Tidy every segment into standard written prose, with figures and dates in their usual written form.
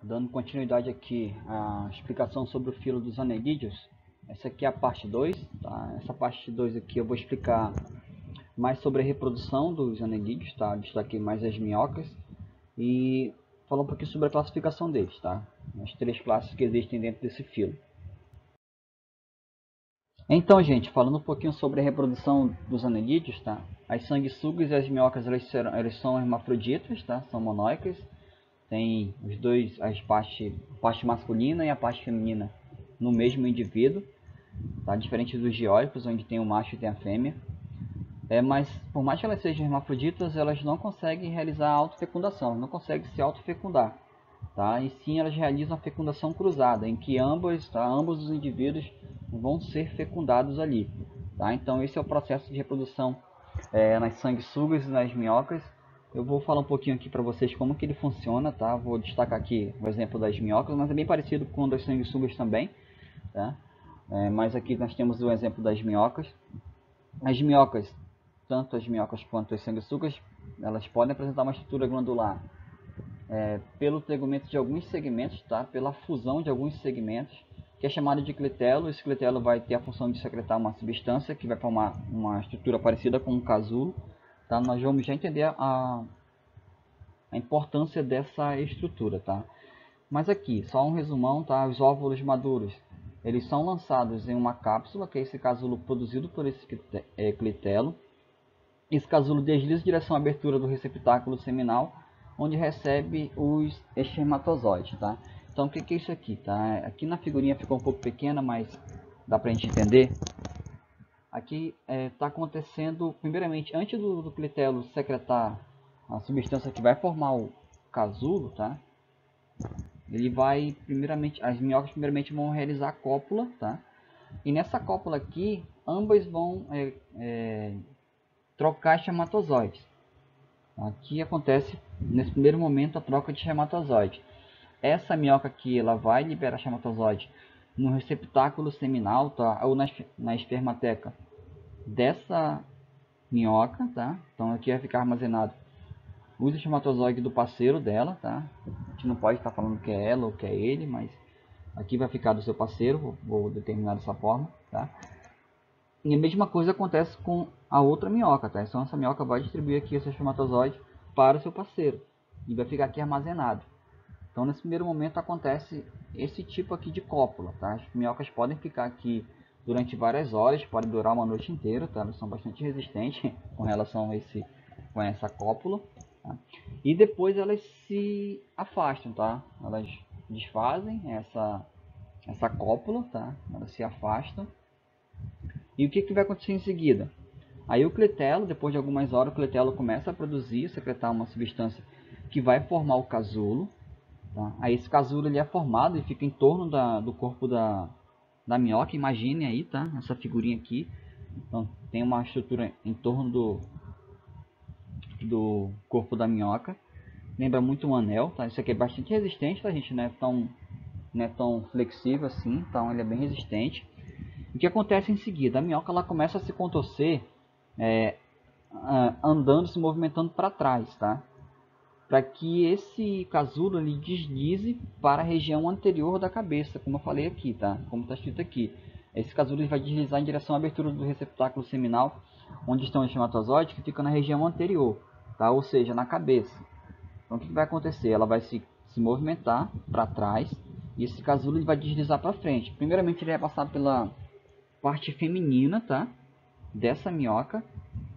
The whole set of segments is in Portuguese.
Dando continuidade aqui à explicação sobre o filo dos anelídeos. Essa aqui é a parte 2, tá? Essa parte 2 aqui eu vou explicar mais sobre a reprodução dos anelídeos, tá? Destaquei mais as minhocas e falar um pouquinho sobre a classificação deles, tá? As três classes que existem dentro desse filo. Então, gente, falando um pouquinho sobre a reprodução dos anelídeos, tá? As sanguessugas e as minhocas, elas são hermafroditas, tá? São monóicas. Tem os dois, a parte masculina e a parte feminina no mesmo indivíduo, tá? Diferente dos geólicos, onde tem o macho e tem a fêmea. Mas por mais que elas sejam hermafroditas, elas não conseguem realizar a autofecundação, não conseguem se autofecundar, tá? E sim elas realizam a fecundação cruzada, em que ambos os indivíduos vão ser fecundados ali, tá? Então esse é o processo de reprodução nas sanguessugas e nas minhocas. Eu vou falar um pouquinho aqui para vocês como que ele funciona, tá? Vou destacar aqui o exemplo das minhocas, mas é bem parecido com o das sanguessugas também, tá? Mas aqui nós temos o exemplo das minhocas. As minhocas, tanto as minhocas quanto as sanguessugas, elas podem apresentar uma estrutura glandular pelo tegumento de alguns segmentos, tá? Pela fusão de alguns segmentos, que é chamado de clitelo. Esse clitelo vai ter a função de secretar uma substância que vai formar uma estrutura parecida com um casulo. Tá? Nós vamos já entender a importância dessa estrutura, tá? Mas aqui, só um resumão, tá? Os óvulos maduros, eles são lançados em uma cápsula, que é esse casulo produzido por esse clitelo. Esse casulo desliza em direção à abertura do receptáculo seminal, onde recebe os espermatozoides, tá? Então, o que é isso aqui, tá? Aqui na figurinha ficou um pouco pequena, mas dá pra gente entender. Aqui está acontecendo, primeiramente, antes do clitelo secretar a substância que vai formar o casulo, tá? Ele vai, primeiramente, as minhocas primeiramente vão realizar a cópula, tá? E nessa cópula aqui, ambas vão trocar espermatozoides. Aqui acontece, nesse primeiro momento, a troca de espermatozoide. Essa minhoca aqui, ela vai liberar espermatozoide no receptáculo seminal, tá? Ou na espermateca dessa minhoca, tá? Então aqui vai ficar armazenado os espermatozoides do parceiro dela, tá? A gente não pode estar falando que é ela ou que é ele, mas aqui vai ficar do seu parceiro, vou determinar dessa forma, tá? E a mesma coisa acontece com a outra minhoca, tá? Então essa minhoca vai distribuir aqui o seu espermatozoide para o seu parceiro e vai ficar aqui armazenado. Então nesse primeiro momento acontece esse tipo aqui de cópula, tá? As minhocas podem ficar aqui durante várias horas, pode durar uma noite inteira, tá? Elas são bastante resistentes com relação a essa cópula, tá? E depois elas se afastam, tá? Elas desfazem essa cópula, tá? Elas se afastam. E o que vai acontecer em seguida? Aí o clitelo, depois de algumas horas, o clitelo começa a produzir, secretar uma substância que vai formar o casulo, tá? Aí esse casulo ele é formado e fica em torno do corpo da minhoca. Imagine aí, tá? Essa figurinha aqui. Então tem uma estrutura em torno do corpo da minhoca. Lembra muito um anel, tá? Isso aqui é bastante resistente, tá, gente? Não é tão flexível assim, então ele é bem resistente. O que acontece em seguida? A minhoca ela começa a se contorcer, andando, se movimentando para trás, tá? Para que esse casulo ele deslize para a região anterior da cabeça, como eu falei aqui, tá? Como está escrito aqui. Esse casulo ele vai deslizar em direção à abertura do receptáculo seminal, onde estão os espermatozoides, que fica na região anterior, tá? Ou seja, na cabeça. Então o que vai acontecer? Ela vai se movimentar para trás e esse casulo ele vai deslizar para frente. Primeiramente ele vai passar pela parte feminina, tá? Dessa minhoca,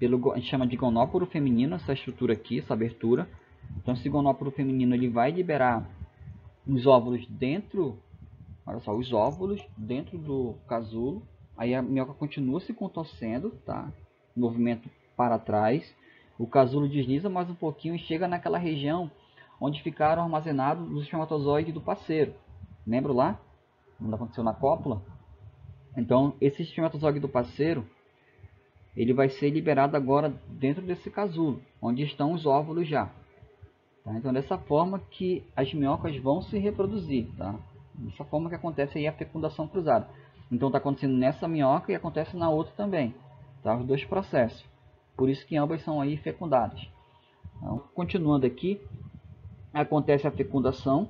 a gente chama de gonóporo feminino, essa estrutura aqui, essa abertura. Então esse gonóporo feminino ele vai liberar os óvulos dentro, olha só, os óvulos dentro do casulo. Aí a minhoca continua se contorcendo, tá? Movimento para trás. O casulo desliza mais um pouquinho e chega naquela região onde ficaram armazenados os espermatozoides do parceiro. Lembra lá? Quando aconteceu na cópula? Então esse espermatozoide do parceiro ele vai ser liberado agora dentro desse casulo, onde estão os óvulos já. Tá? Então dessa forma que as minhocas vão se reproduzir, tá? Dessa forma que acontece aí a fecundação cruzada. Então está acontecendo nessa minhoca e acontece na outra também, tá? Os dois processos. Por isso que ambas são aí fecundadas. Então, continuando aqui, acontece a fecundação.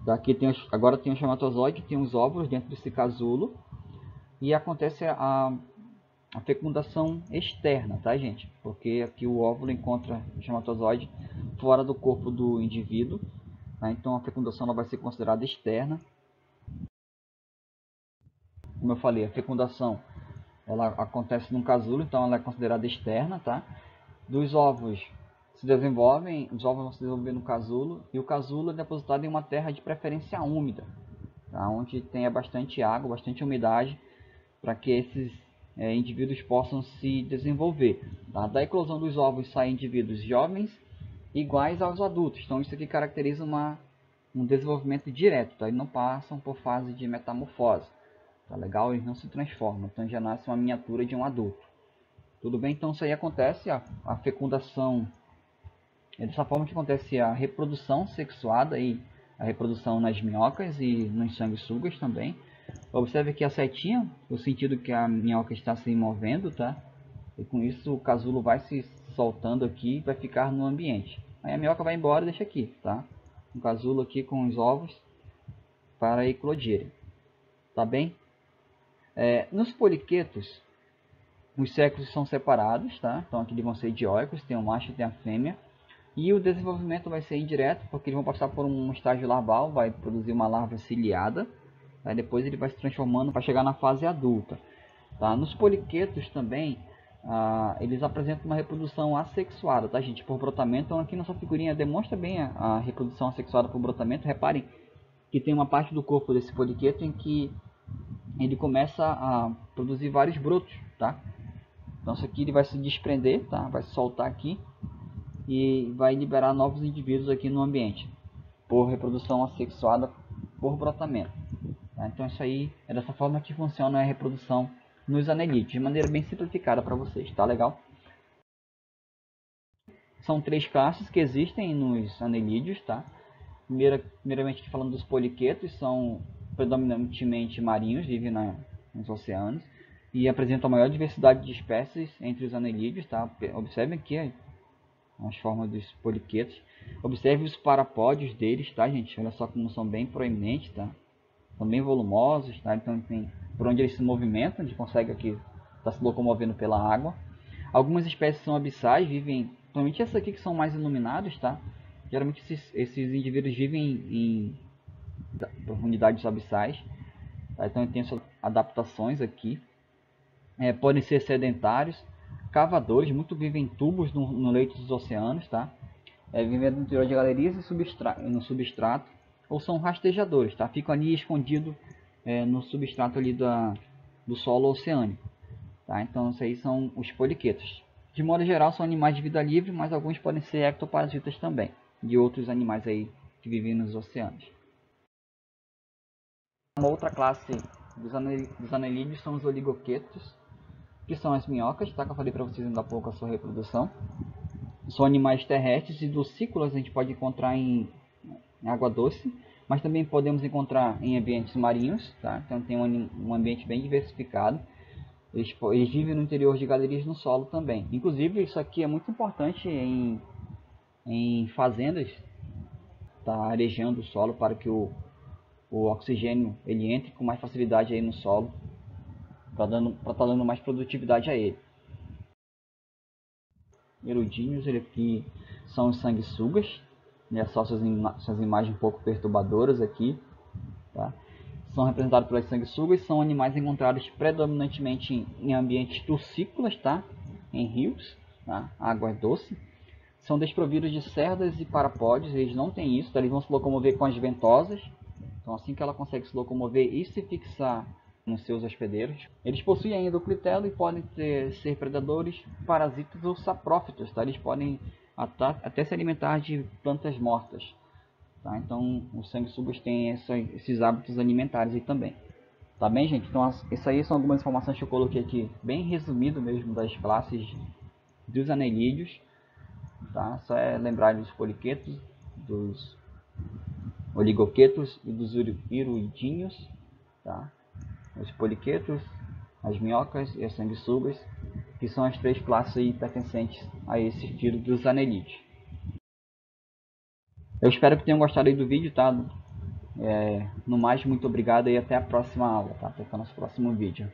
Daqui tem agora tem o espermatozoide, tem os óvulos dentro desse casulo e acontece a fecundação externa, tá, gente? Porque aqui o óvulo encontra o espermatozoide fora do corpo do indivíduo, tá? Então a fecundação ela vai ser considerada externa. Como eu falei, a fecundação ela acontece num casulo, então ela é considerada externa, tá? Dos ovos se desenvolvem, os ovos vão se desenvolver no casulo e o casulo é depositado em uma terra de preferência úmida, tá? Onde tenha bastante água, bastante umidade, para que esses indivíduos possam se desenvolver. Tá? Da eclosão dos ovos saem indivíduos jovens iguais aos adultos, então isso aqui caracteriza um desenvolvimento direto, tá? Eles não passam por fase de metamorfose, tá legal? Eles não se transformam, então já nasce uma miniatura de um adulto. Tudo bem? Então isso aí acontece, a fecundação é dessa forma que acontece a reprodução sexuada e a reprodução nas minhocas e nos sanguessugas também. Observe aqui a setinha, o sentido que a minhoca está se movendo, tá? E com isso o casulo vai se soltando aqui e vai ficar no ambiente. Aí a minhoca vai embora e deixa aqui, tá? Um casulo aqui com os ovos para eclodirem, tá bem? Nos poliquetos, os sexos são separados, tá? Então aqui eles vão ser dioicos, tem o macho e tem a fêmea. E o desenvolvimento vai ser indireto, porque eles vão passar por um estágio larval, vai produzir uma larva ciliada. Aí depois ele vai se transformando para chegar na fase adulta. Tá? Nos poliquetos também, eles apresentam uma reprodução assexuada, tá, gente? Por brotamento. Então aqui nossa figurinha demonstra bem a reprodução assexuada por brotamento. Reparem que tem uma parte do corpo desse poliqueto em que ele começa a produzir vários brotos, tá? Então isso aqui ele vai se desprender, tá? Vai se soltar aqui e vai liberar novos indivíduos aqui no ambiente por reprodução assexuada por brotamento. Tá? Então isso aí é dessa forma que funciona a reprodução nos anelídeos, de maneira bem simplificada para vocês, tá legal? São 3 classes que existem nos anelídeos, tá? Primeiramente falando dos poliquetos, são predominantemente marinhos, vivem nos oceanos e apresentam a maior diversidade de espécies entre os anelídeos, tá? Observem aqui as formas dos poliquetos. Observe os parapódios deles, tá, gente? Olha só como são bem proeminentes, tá? São bem volumosos, tá? Então tem por onde eles se movimentam, a gente consegue aqui estar se locomovendo pela água. Algumas espécies são abissais, vivem, principalmente essas aqui que são mais iluminados, tá? Geralmente esses indivíduos vivem em profundidades abissais, tá? Então tem essas adaptações aqui. Podem ser sedentários, cavadores, muito vivem em tubos no leito dos oceanos, tá? Vivem no interior de galerias e no substrato, ou são rastejadores, tá? Ficam ali escondidos no substrato ali do solo oceânico, tá? Então esses aí são os poliquetos. De modo geral são animais de vida livre, mas alguns podem ser ectoparasitas também, de outros animais aí que vivem nos oceanos. Uma outra classe dos anelídeos são os oligoquetos, que são as minhocas, tá? Que eu falei para vocês ainda há pouco a sua reprodução. São animais terrestres e docícolas, a gente pode encontrar em água doce, mas também podemos encontrar em ambientes marinhos, tá? Então tem um ambiente bem diversificado. Eles vivem no interior de galerias no solo também. Inclusive isso aqui é muito importante em fazendas, tá? Arejando o solo para que o oxigênio ele entre com mais facilidade aí no solo, para estar dando mais produtividade a ele. Erudinhos, ele aqui são os sanguessugas, né? Só essas imagens um pouco perturbadoras aqui, tá? São representados pelas sanguessugas, são animais encontrados predominantemente em ambientes tursícolas, tá? Em rios, tá? Água doce. São desprovidos de cerdas e parapódios, eles não têm isso, tá? Eles vão se locomover com as ventosas. Então assim que ela consegue se locomover e se fixar nos seus hospedeiros. Eles possuem ainda o clitelo e podem ser predadores, parasitas ou saprófitos, tá? Eles podem até se alimentar de plantas mortas. Tá? Então os sanguessugas têm esses hábitos alimentares aí também. Tá bem, gente? Então isso aí são algumas informações que eu coloquei aqui, bem resumido mesmo, das classes dos anelídeos. Tá? Só é lembrar dos poliquetos, dos oligoquetos e dos iruidinhos, tá? Os poliquetos, as minhocas e as sanguessugas, que são as 3 classes aí pertencentes a esse estilo dos anelídeos. Eu espero que tenham gostado aí do vídeo, tá? No mais, muito obrigado e até a próxima aula, tá? Até o nosso próximo vídeo.